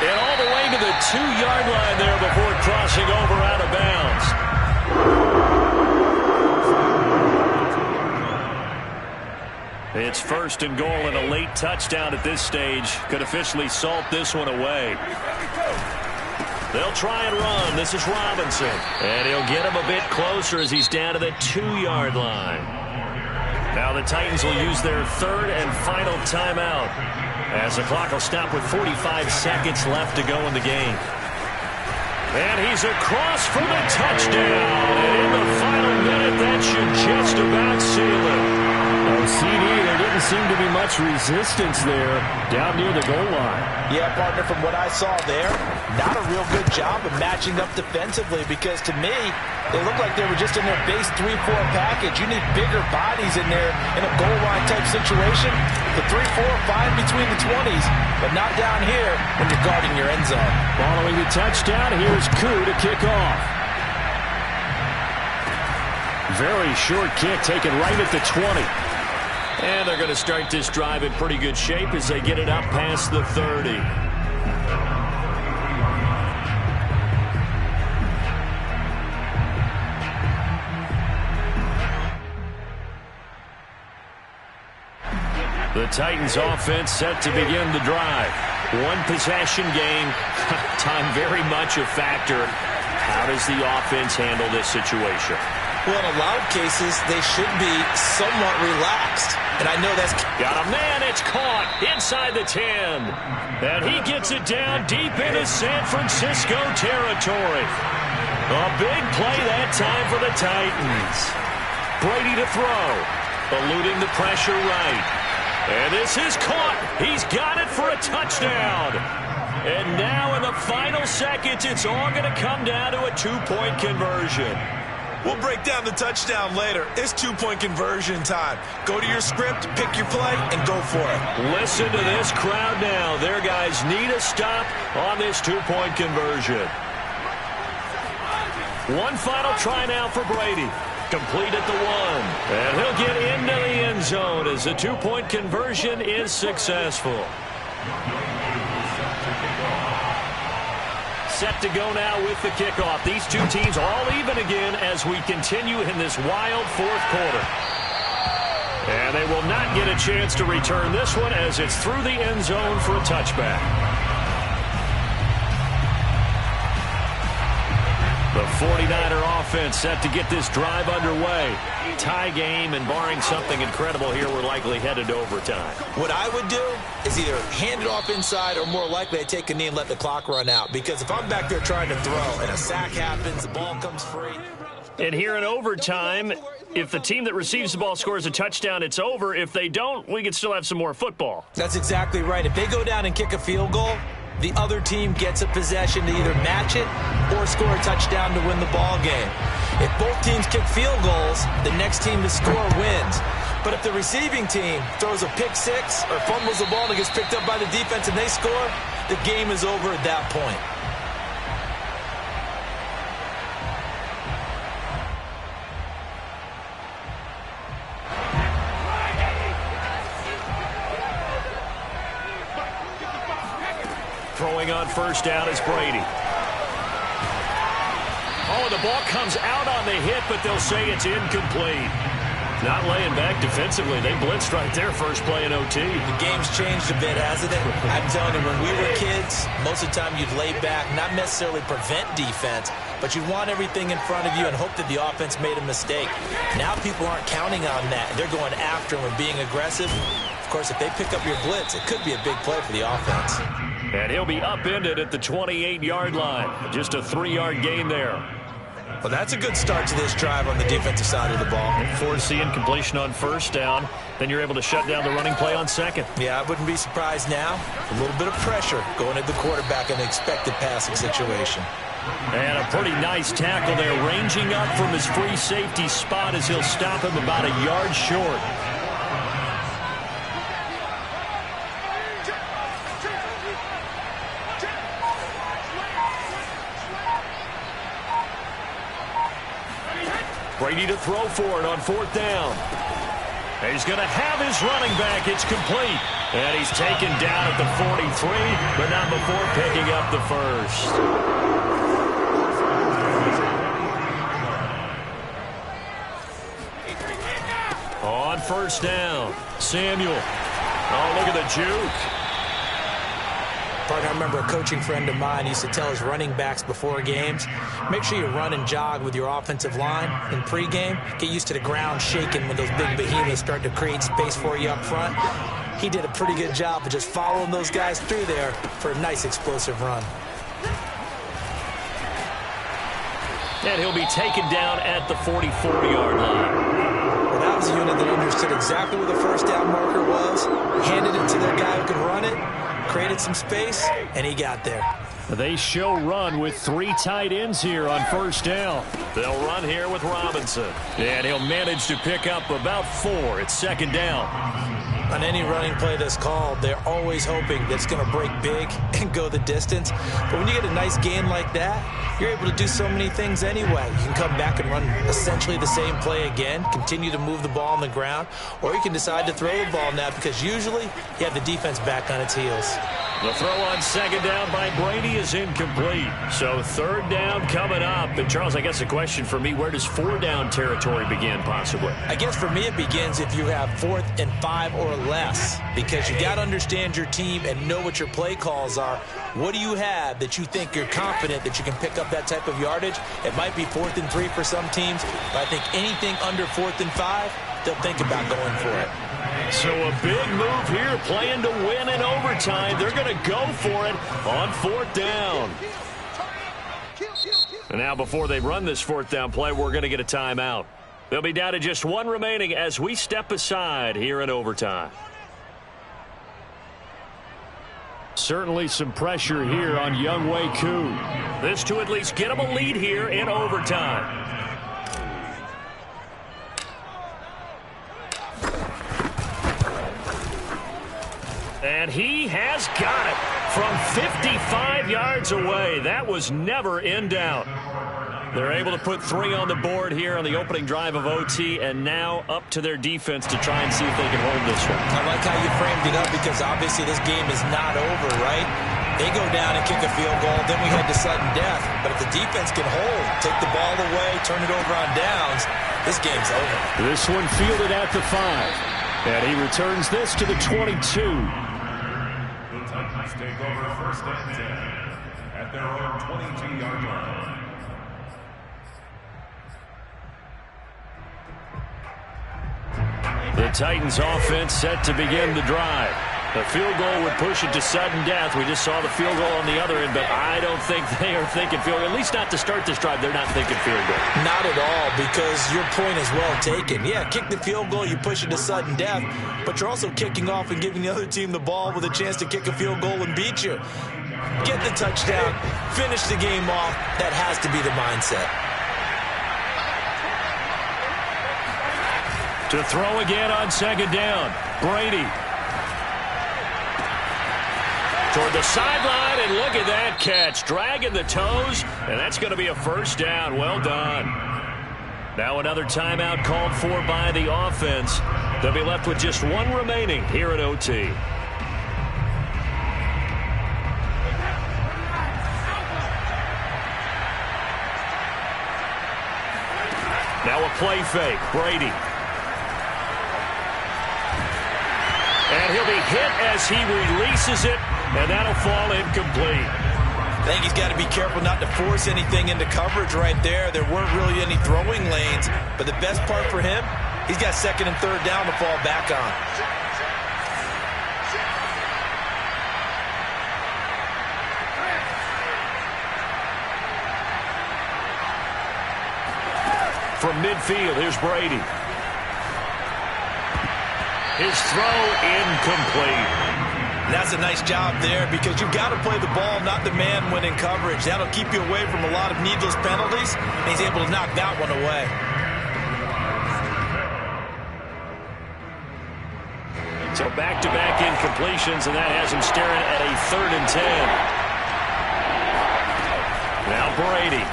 And all the way to the 2-yard line there before crossing over out of bounds. It's 1st and goal, and a late touchdown at this stage could officially salt this one away. They'll try and run. This is Robinson. And he'll get him a bit closer as he's down to the 2-yard line. Now the Titans will use their 3rd and final timeout as the clock will stop with 45 seconds left to go in the game. And he's across for the touchdown. And in the final minute, that should just about seal it. Oh, CD, there didn't seem to be much resistance there down near the goal line. Yeah, partner, from what I saw there, not a real good job of matching up defensively because to me, they looked like they were just in their base 3-4 package. You need bigger bodies in there in a goal line type situation. The 3-4 fine between the 20s, but not down here when you're guarding your end zone. Following the touchdown, here's Koo to kick off. Very short kick taken right at the 20. And they're going to start this drive in pretty good shape as they get it up past the 30. The Titans offense set to begin the drive. 1 possession game. Time very much a factor. How does the offense handle this situation? Well, in a lot of cases, they should be somewhat relaxed. And I know that's... Got a man, it's caught inside the 10. And he gets it down deep into San Francisco territory. A big play that time for the Titans. Brady to throw. Eluding the pressure right. And this is caught. He's got it for a touchdown. And now in the final seconds, it's all going to come down to a 2-point conversion. We'll break down the touchdown later. It's 2-point conversion time. Go to your script, pick your play, and go for it. Listen to this crowd now. Their guys need a stop on this 2-point conversion. One final try now for Brady. Complete at the 1. And he'll get zone as the two-point conversion is successful. Set to go now with the kickoff. These two teams all even again as we continue in this wild fourth quarter. And they will not get a chance to return this one as it's through the end zone for a touchback. The 49er offense set to get this drive underway. Tie game, and barring something incredible here, we're likely headed to overtime. What I would do is either hand it off inside or more likely I take a knee and let the clock run out. Because if I'm back there trying to throw and a sack happens, the ball comes free. And here in overtime, if the team that receives the ball scores a touchdown, it's over. If they don't, we could still have some more football. That's exactly right. If they go down and kick a field goal, the other team gets a possession to either match it or score a touchdown to win the ball game. If both teams kick field goals, the next team to score wins. But if the receiving team throws a pick six or fumbles the ball and it gets picked up by the defense and they score, the game is over at that point. Throwing on first down is Brady. Oh, the ball comes out on the hit, but they'll say it's incomplete. Not laying back defensively. They blitzed right there first play in OT. The game's changed a bit, hasn't it? I'm telling you, when we were kids, most of the time you'd lay back, not necessarily prevent defense, but you'd want everything in front of you and hope that the offense made a mistake. Now people aren't counting on that. They're going after them and being aggressive. Of course, if they pick up your blitz, it could be a big play for the offense. And he'll be upended at the 28-yard line. Just a 3-yard gain there. Well, that's a good start to this drive on the defensive side of the ball. Force the incompletion on first down. Then you're able to shut down the running play on second. Yeah, I wouldn't be surprised now. A little bit of pressure going at the quarterback in the expected passing situation. And a pretty nice tackle there, ranging up from his free safety spot as he'll stop him about a yard short. Brady to throw for it on fourth down. And he's going to have his running back. It's complete. And he's taken down at the 43, but not before picking up the first. On first down, Samuel. Oh, look at the juke. I remember a coaching friend of mine used to tell his running backs before games, make sure you run and jog with your offensive line in pregame. Get used to the ground shaking when those big behemoths start to create space for you up front. He did a pretty good job of just following those guys through there for a nice explosive run. And he'll be taken down at the 44-yard line. Well, that was a unit that understood exactly where the first down marker was, handed it to their guy who could run it, created some space, and he got there. They show run with 3 tight ends here on first down. They'll run here with Robinson. And he'll manage to pick up about 4. It's second down. On any running play that's called, they're always hoping that it's going to break big and go the distance. But when you get a nice gain like that, you're able to do so many things anyway. You can come back and run essentially the same play again, continue to move the ball on the ground, or you can decide to throw the ball now because usually you have the defense back on its heels. The throw on second down by Brady is incomplete. So third down coming up. And Charles, I guess the question for me, where does 4 down territory begin possibly? I guess for me it begins if you have 4th and 5 or less, because you got to understand your team and know what your play calls are. What do you have that you think you're confident that you can pick up that type of yardage? It might be 4th and 3 for some teams, but I think anything under 4th and 5, they'll think about going for it. So a big move here, playing to win in overtime. They're going to go for it on 4th down. And now before they run this 4th down play, we're going to get a timeout. They'll be down to just 1 remaining as we step aside here in overtime. Certainly some pressure here on Younghoe Koo. This to at least get him a lead here in overtime. And he has got it from 55 yards away. That was never in doubt. They're able to put 3 on the board here on the opening drive of OT, and now up to their defense to try and see if they can hold this one. I like how you framed it up because obviously this game is not over, right? They go down and kick a field goal, then we head to sudden death. But if the defense can hold, take the ball away, turn it over on downs, this game's over. This one fielded at the 5, and he returns this to the 22. The Titans take over first and 10 at their own 22-yard line. The Titans offense set to begin the drive. The field goal would push it to sudden death. We just saw the field goal on the other end, but I don't think they are thinking field goal. At least not to start this drive. They're not thinking field goal. Not at all, because your point is well taken. Yeah, kick the field goal, you push it to sudden death, but you're also kicking off and giving the other team the ball with a chance to kick a field goal and beat you. Get the touchdown, finish the game off. That has to be the mindset. To throw again on second down. Brady. Toward the sideline, and look at that catch. Dragging the toes, and that's going to be a first down. Well done. Now another timeout called for by the offense. They'll be left with just 1 remaining here at OT. Now a play fake. Brady. And he'll be hit as he releases it, and that'll fall incomplete. I think he's got to be careful not to force anything into coverage right there. There weren't really any throwing lanes, but the best part for him, he's got second and third down to fall back on. From midfield, here's Brady. His throw incomplete. That's a nice job there because you've got to play the ball, not the man when in coverage. That'll keep you away from a lot of needless penalties, and he's able to knock that one away. So back-to-back incompletions, and that has him staring at a 3rd and 10. Now Brady.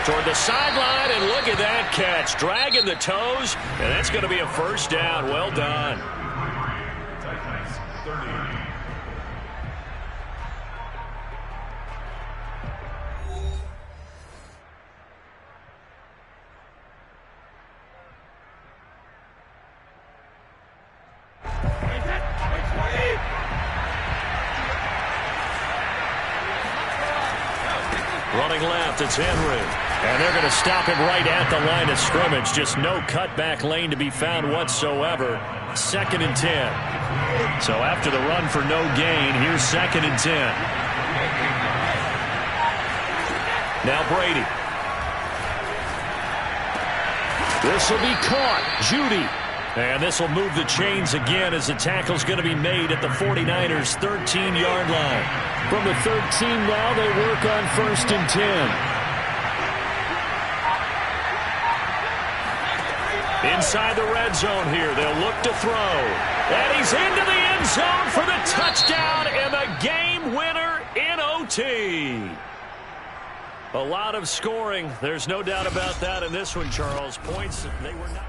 Toward the sideline, and look at that catch. Dragging the toes, and that's going to be a first down. Well done. Titans 30. Running left, it's Henry. And they're going to stop him right at the line of scrimmage. Just no cutback lane to be found whatsoever. 2nd and 10. So after the run for no gain, here's 2nd and 10. Now Brady. This will be caught. Judy. And this will move the chains again as the tackle's going to be made at the 49ers' 13-yard line. From the 13 now, they work on 1st and 10. Inside the red zone here, they'll look to throw. And he's into the end zone for the touchdown and the game winner in OT. A lot of scoring. There's no doubt about that in this one, Charles. Points, they were not...